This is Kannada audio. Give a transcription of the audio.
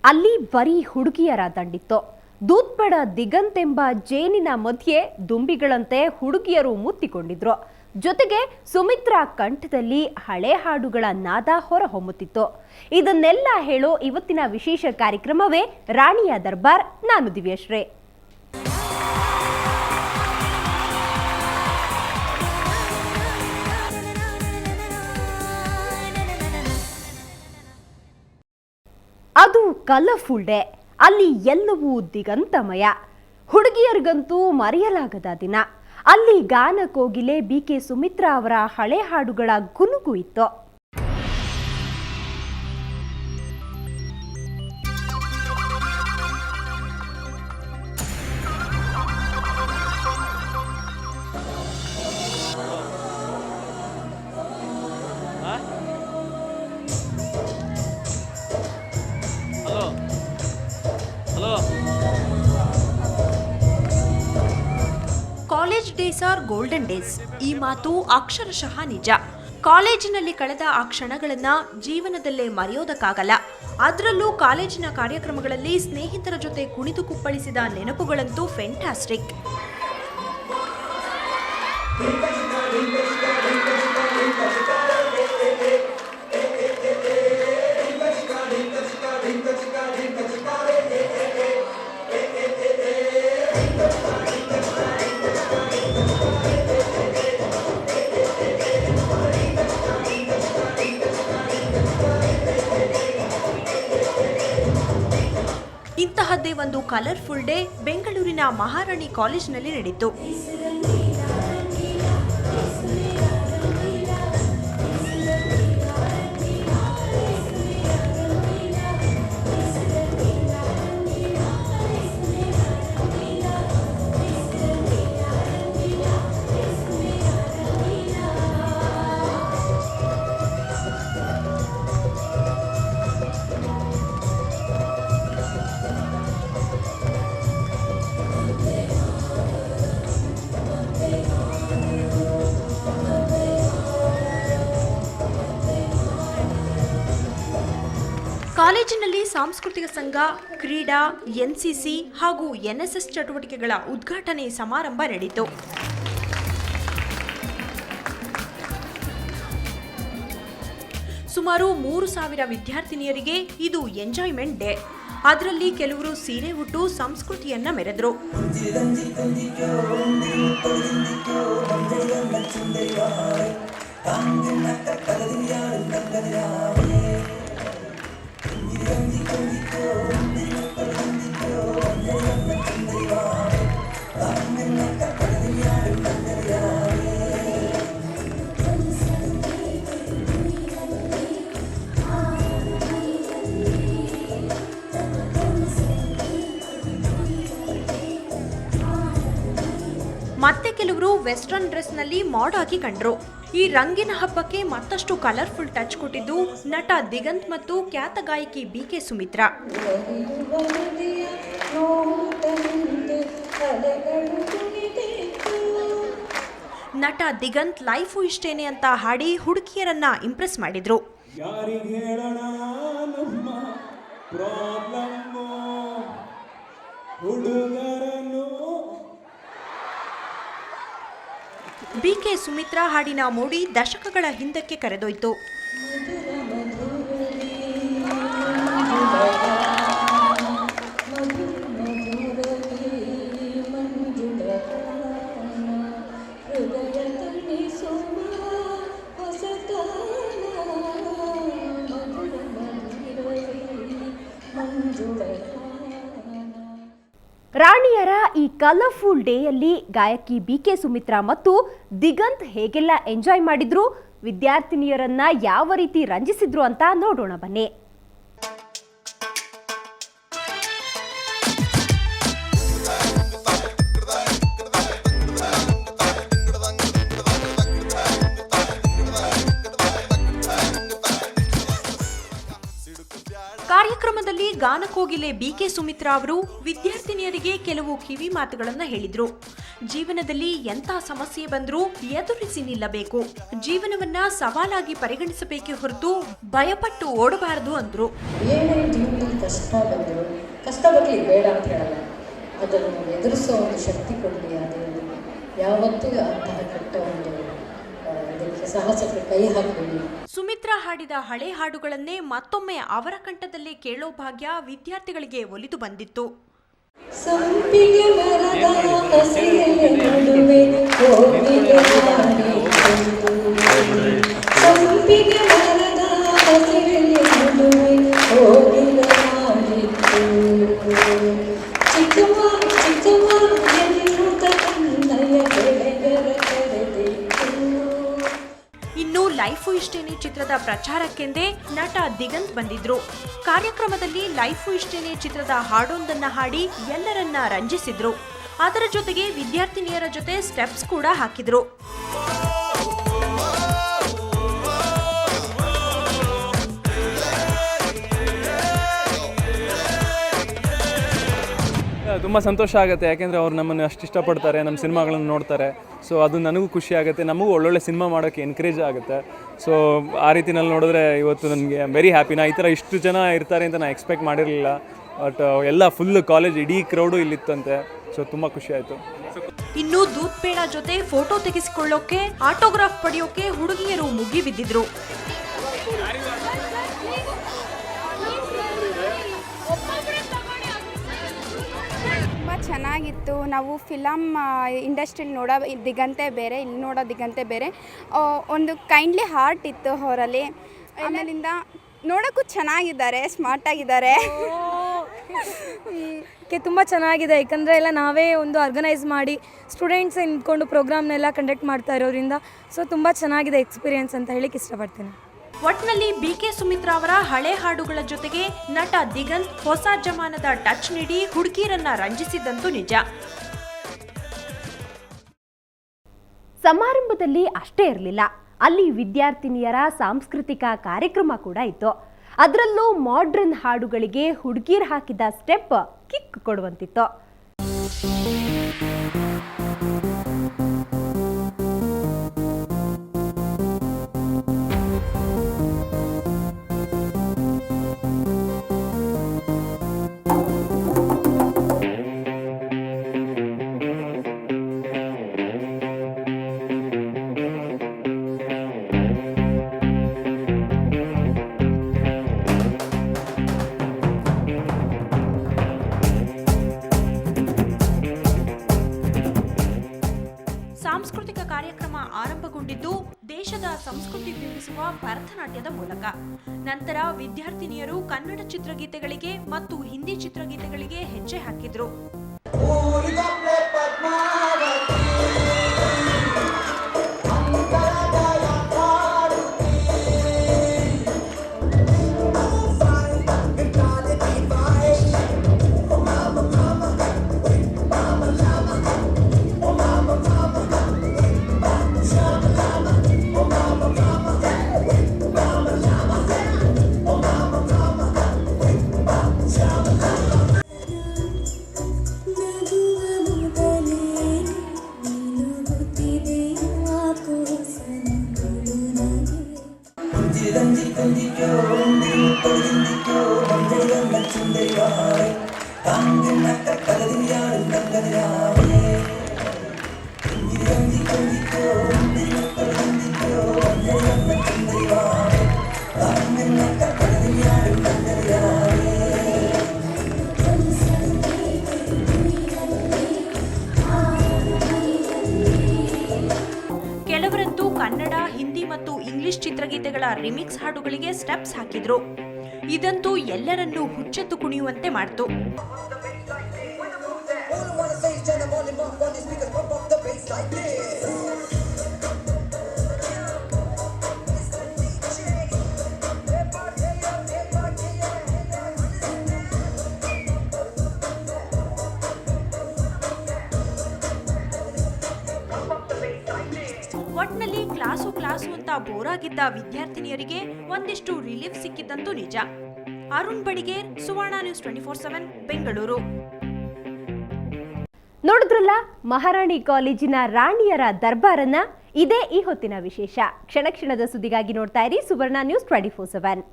ಅಲ್ಲಿ ಬರೀ ಹುಡುಗಿಯರ ದಂಡಿತ್ತು. ದೂತ್ಪಡ ದಿಗಂತ್ ಎಂಬ ಜೇನಿನ ಮಧ್ಯೆ ದುಂಬಿಗಳಂತೆ ಹುಡುಗಿಯರು ಮುತ್ತಿಕೊಂಡಿದ್ರು. ಜೊತೆಗೆ ಸುಮಿತ್ರಾ ಕಂಠದಲ್ಲಿ ಹಳೆ ಹಾಡುಗಳ ನಾದ ಹೊರಹೊಮ್ಮುತ್ತಿತ್ತು. ಇದನ್ನೆಲ್ಲ ಹೇಳೋ ಇವತ್ತಿನ ವಿಶೇಷ ಕಾರ್ಯಕ್ರಮವೇ ರಾಣಿಯ ದರ್ಬಾರ್. ನಾನು ದಿವ್ಯಶ್ರೀ. ಅದು ಕಲರ್ಫುಲ್ ಡೇ. ಅಲ್ಲಿ ಎಲ್ಲವೂ ದಿಗಂತಮಯ. ಹುಡುಗಿಯರಿಗಂತೂ ಮರೆಯಲಾಗದ ದಿನ. ಅಲ್ಲಿ ಗಾನ ಕೋಗಿಲೆ BK ಸುಮಿತ್ರಾ ಅವರ ಹಳೆ ಹಾಡುಗಳ ಗುನುಗು ಇತ್ತು. College days are golden days. ಈ ಮಾತು ಅಕ್ಷರಶಃ ನಿಜ. ಕಾಲೇಜಿನಲ್ಲಿ ಕಳೆದ ಆ ಕ್ಷಣಗಳನ್ನ ಜೀವನದಲ್ಲೇ ಮರೆಯೋದಕ್ಕಾಗಲ್ಲ. ಅದರಲ್ಲೂ ಕಾಲೇಜಿನ ಕಾರ್ಯಕ್ರಮಗಳಲ್ಲಿ ಸ್ನೇಹಿತರ ಜೊತೆ ಕುಣಿದು ಕುಪ್ಪಳಿಸಿದ ನೆನಪುಗಳಂತೂ ಫೆಂಟಾಸ್ಟಿಕ್. ಇಂತಹದ್ದೇ ಒಂದು ಕಲರ್ಫುಲ್ ಡೇ ಬೆಂಗಳೂರಿನ ಮಹಾರಾಣಿ ಕಾಲೇಜಿನಲ್ಲಿ ನಡೆಯಿತು. ಕಾಲೇಜಿನಲ್ಲಿ ಸಾಂಸ್ಕೃತಿಕ ಸಂಘ, ಕ್ರೀಡಾ, NCC ಹಾಗೂ NSS ಚಟುವಟಿಕೆಗಳ ಉದ್ಘಾಟನೆ ಸಮಾರಂಭ ನಡೆಯಿತು. ಸುಮಾರು 3,000 ವಿದ್ಯಾರ್ಥಿನಿಯರಿಗೆ ಇದು ಎಂಜಾಯ್ಮೆಂಟ್ ಡೇ. ಅದರಲ್ಲಿ ಕೆಲವರು ಸೀರೆ ಉಟ್ಟು ಸಂಸ್ಕೃತಿಯನ್ನ ಮೆರೆದ್ರು. ಮತ್ತೆ ಕೆಲವರು ವೆಸ್ಟರ್ನ್ ಡ್ರೆಸ್ನಲ್ಲಿ ಮಾಡ್ ಆಗಿ ಕಂಡ್ರು. ಈ ರಂಗಿನ ಹಬ್ಬಕ್ಕೆ ಮತ್ತಷ್ಟು ಕಲರ್ಫುಲ್ ಟಚ್ ಕೊಟ್ಟಿದ್ದು ನಟ ದಿಗಂತ್ ಮತ್ತು ಖ್ಯಾತ ಗಾಯಕಿ BK ಸುಮಿತ್ರಾ. ನಟ ದಿಗಂತ್ ಲೈಫು ಇಷ್ಟೇನೆ ಅಂತ ಹಾಡಿ ಹುಡುಗಿಯರನ್ನ ಇಂಪ್ರೆಸ್ ಮಾಡಿದ್ರು. BK ಸುಮಿತ್ರಾ ಹಾಡಿನ ಮೋಡಿ ದಶಕಗಳ ಹಿಂದಕ್ಕೆ ಕರೆದೊಯ್ತು. ರಾಣಿಯರ ಈ ಕಲರ್ಫುಲ್ ಡೇಯಲ್ಲಿ ಗಾಯಕಿ BK ಸುಮಿತ್ರಾ ಮತ್ತು ದಿಗಂತ್ ಹೇಗೆಲ್ಲ ಎಂಜಾಯ್ ಮಾಡಿದ್ರು, ವಿದ್ಯಾರ್ಥಿನಿಯರನ್ನ ಯಾವ ರೀತಿ ರಂಜಿಸಿದ್ರು ಅಂತ ನೋಡೋಣ ಬನ್ನಿ. ಕಾರ್ಯಕ್ರಮದಲ್ಲಿ ಗಾನ ಕೋಗಿಲೆ BK ಸುಮಿತ್ರಾ ಅವರು ವಿದ್ಯಾರ್ಥಿನಿಯರಿಗೆ ಕೆಲವು ಕಿವಿ ಮಾತುಗಳನ್ನು ಹೇಳಿದ್ರು. ಜೀವನದಲ್ಲಿ ಎಂಥ ಸಮಸ್ಯೆ ಬಂದರೂ ಎದುರಿಸಿ ನಿಲ್ಲಬೇಕು, ಜೀವನವನ್ನ ಸವಾಲಾಗಿ ಪರಿಗಣಿಸಬೇಕೇ ಹೊರತು ಭಯಪಟ್ಟು ಓಡಬಾರದು ಅಂದ್ರು. ಏನೇ ಜೀವನದಲ್ಲಿ ಕಷ್ಟ ಬಂದರು, ಕಷ್ಟ ಬರಲಿ ಬೇಡ ಅಂತ ಹೇಳಲ್ಲ, ಅದನ್ನು ಎದುರಿಸೋ ಒಂದು ಶಕ್ತಿ ಕೊಡಲಿ. ಅದು ಯಾವತ್ತೂ ಅಂತಹ ಕೆಟ್ಟ ಒಂದು ಇದಕ್ಕೆ ಸಾಹಸಕ್ಕೆ ಕೈ ಹಾಕಬೇಡಿ. ಸುಮಿತ್ರಾ ಹಾಡಿದ ಹಳೆ ಹಾಡುಗಳನ್ನೇ ಮತ್ತೊಮ್ಮೆ ಅವರ ಕಂಠದಲ್ಲೇ ಕೇಳೋ ಭಾಗ್ಯ ವಿದ್ಯಾರ್ಥಿಗಳಿಗೆ ಒಲಿದು ಬಂದಿತ್ತು. ಸಂಪಿಗೆ ಮರದ ಹಸಿರೆಲೆ ನಡುವೆ ಕೋಗಿಲೆ ಹಾಡಿತು, ಸಂಪಿಗೆ ಮರದ ಹಸಿರೆಲೆ ನಡುವೆ ಕೋಗಿಲೆ ಹಾಡಿತು, ಚಿಕ್ಕಮ್ಮ ಚಿಕ್ಕಮ್ಮ ಎನ್ನುತ್ತ ಕನ್ನಯ ಗೆಳೆಯರ ಕರೆದಿತ್ತು. ಇನ್ನು ಲೈಫು ಇಷ್ಟೇನೆ ಚಿತ್ರದ ಪ್ರಚಾರಕ್ಕೆಂದೇ ನಟ ದಿಗಂತ್ ಬಂದಿದ್ರು. ಕಾರ್ಯಕ್ರಮದಲ್ಲಿ ಲೈಫು ಇಷ್ಟೇನೆ ಚಿತ್ರದ ಹಾಡೊಂದನ್ನ ಹಾಡಿ ಎಲ್ಲರನ್ನ ರಂಜಿಸಿದ್ರು. ಅದರ ಜೊತೆಗೆ ವಿದ್ಯಾರ್ಥಿನಿಯರ ಜೊತೆ ಸ್ಟೆಪ್ಸ್ ಕೂಡ ಹಾಕಿದ್ರು. ತುಂಬ ಸಂತೋಷ ಆಗುತ್ತೆ, ಯಾಕೆಂದರೆ ಅವ್ರು ನಮ್ಮನ್ನು ಅಷ್ಟು ಇಷ್ಟಪಡ್ತಾರೆ, ನಮ್ಮ ಸಿನಿಮಾಗಳನ್ನು ನೋಡ್ತಾರೆ. ಸೊ ಅದು ನನಗೂ ಖುಷಿ ಆಗುತ್ತೆ, ನಮಗೂ ಒಳ್ಳೊಳ್ಳೆ ಸಿನಿಮಾ ಮಾಡೋಕ್ಕೆ ಎನ್ಕರೇಜ್ ಆಗುತ್ತೆ. ಸೊ ಆ ರೀತಿನಲ್ಲಿ ನೋಡಿದ್ರೆ ಇವತ್ತು ನನಗೆ ವೆರಿ ಹ್ಯಾಪಿ. ನಾ ಈ ಥರ ಇಷ್ಟು ಜನ ಇರ್ತಾರೆ ಅಂತ ನಾನು ಎಕ್ಸ್ಪೆಕ್ಟ್ ಮಾಡಿರಲಿಲ್ಲ. ಬಟ್ ಎಲ್ಲ ಫುಲ್ ಕಾಲೇಜ್ ಇಡೀ ಕ್ರೌಡು ಇಲ್ಲಿತ್ತಂತೆ. ಸೊ ತುಂಬ ಖುಷಿ ಆಯಿತು. ಇನ್ನು ದೂತ್ ಪೇಡ ಜೊತೆ ಫೋಟೋ ತೆಗೆಸಿಕೊಳ್ಳೋಕೆ, ಆಟೋಗ್ರಾಫ್ ಪಡೆಯೋಕೆ ಹುಡುಗಿಯರು ಮುಗಿಬಿದ್ದಿದ್ರು. ತುಂಬ ಚೆನ್ನಾಗಿತ್ತು. ನಾವು ಫಿಲಮ್ ಇಂಡಸ್ಟ್ರಿಲಿ ನೋಡೋ ದಿಗಂತೆ ಬೇರೆ, ಇಲ್ಲಿ ನೋಡೋ ದಿಗಂತೆ ಬೇರೆ. ಒಂದು ಕೈಂಡ್ಲಿ ಹಾರ್ಟ್ ಇತ್ತು ಅವರಲ್ಲಿ. ಆಮೇಲಿಂದ ನೋಡೋಕ್ಕೂ ಚೆನ್ನಾಗಿದ್ದಾರೆ, ಸ್ಮಾರ್ಟಾಗಿದ್ದಾರೆ. ತುಂಬ ಚೆನ್ನಾಗಿದೆ, ಯಾಕಂದರೆ ಎಲ್ಲ ನಾವೇ ಒಂದು ಆರ್ಗನೈಸ್ ಮಾಡಿ ಸ್ಟೂಡೆಂಟ್ಸ್ ನಿಂತ್ಕೊಂಡು ಪ್ರೋಗ್ರಾಮ್ನೆಲ್ಲ ಕಂಡಕ್ಟ್ ಮಾಡ್ತಾ ಇರೋದ್ರಿಂದ ಸೊ ತುಂಬ ಚೆನ್ನಾಗಿದೆ ಎಕ್ಸ್ಪೀರಿಯನ್ಸ್ ಅಂತ ಹೇಳಿಕ್ಕೆ ಇಷ್ಟಪಡ್ತೇನೆ. ಒಟ್ನಲ್ಲಿ ಬಿಕೆ ಸುಮಿತ್ರಾ ಅವರ ಹಳೆ ಹಾಡುಗಳ ಜೊತೆಗೆ ನಟ ದಿಗಂತ್ ಹೊಸ ಜಮಾನದ ಟಚ್ ನೀಡಿ ಹುಡುಗಿಯರನ್ನ ರಂಜಿಸಿದ್ದಂತೂ ನಿಜ. ಸಮಾರಂಭದಲ್ಲಿ ಅಷ್ಟೇ ಇರಲಿಲ್ಲ, ಅಲ್ಲಿ ವಿದ್ಯಾರ್ಥಿನಿಯರ ಸಾಂಸ್ಕೃತಿಕ ಕಾರ್ಯಕ್ರಮ ಕೂಡ ಇತ್ತು. ಅದರಲ್ಲೂ ಮಾಡ್ರನ್ ಹಾಡುಗಳಿಗೆ ಹುಡುಗಿಯರು ಹಾಕಿದ ಸ್ಟೆಪ್ ಕಿಕ್ ಕೊಡುವಂತಿತ್ತು. ಸಾಂಸ್ಕೃತಿಕ ಕಾರ್ಯಕ್ರಮ ಆರಂಭಗೊಂಡಿದ್ದು ದೇಶದ ಸಂಸ್ಕೃತಿ ಬಿಂಬಿಸುವ ಭರತನಾಟ್ಯದ ಮೂಲಕ. ನಂತರ ವಿದ್ಯಾರ್ಥಿನಿಯರು ಕನ್ನಡ ಚಿತ್ರಗೀತೆಗಳಿಗೆ ಮತ್ತು ಹಿಂದಿ ಚಿತ್ರಗೀತೆಗಳಿಗೆ ಹೆಜ್ಜೆ ಹಾಕಿದ್ರು. ಕೆಲವರಂತೂ ಕನ್ನಡ, ಹಿಂದಿ ಮತ್ತು ಇಂಗ್ಲಿಷ್ ಚಿತ್ರಗೀತೆಗಳ ರಿಮಿಕ್ಸ್ ಹಾಡುಗಳಿಗೆ ಸ್ಟೆಪ್ಸ್ ಹಾಕಿದ್ರು. ಇದಂತೂ ಎಲ್ಲರನ್ನೂ ಹುಚ್ಚೆತ್ತು ಕುಣಿಯುವಂತೆ ಮಾಡಿತು. ಒಟ್ನಲ್ಲಿ ಕ್ಲಾಸು ಅಂತ ಬೋರಾಗಿದ್ದ ವಿದ್ಯಾರ್ಥಿನಿಯರಿಗೆ ಒಂದಿಷ್ಟು ರಿಲೀಫ್ ಸಿಕ್ಕಿದ್ದಂತೂ ನಿಜ. ಅರುಣ್ ಬಡಿಗೇರ್, ಸುವರ್ಣ ನ್ಯೂಸ್ 24/7 ಬೆಂಗಳೂರು. ನೋಡಿದ್ರಲ್ಲ ಮಹಾರಾಣಿ ಕಾಲೇಜಿನ ರಾಣಿಯರ ದರ್ಬಾರನ್ನ. ಇದೇ ಈ ಹೊತ್ತಿನ ವಿಶೇಷ. ಕ್ಷಣ ಕ್ಷಣದ ಸುದ್ದಿಗಾಗಿ ನೋಡ್ತಾ ಇರಿ ಸುವರ್ಣ ನ್ಯೂಸ್ 24/7.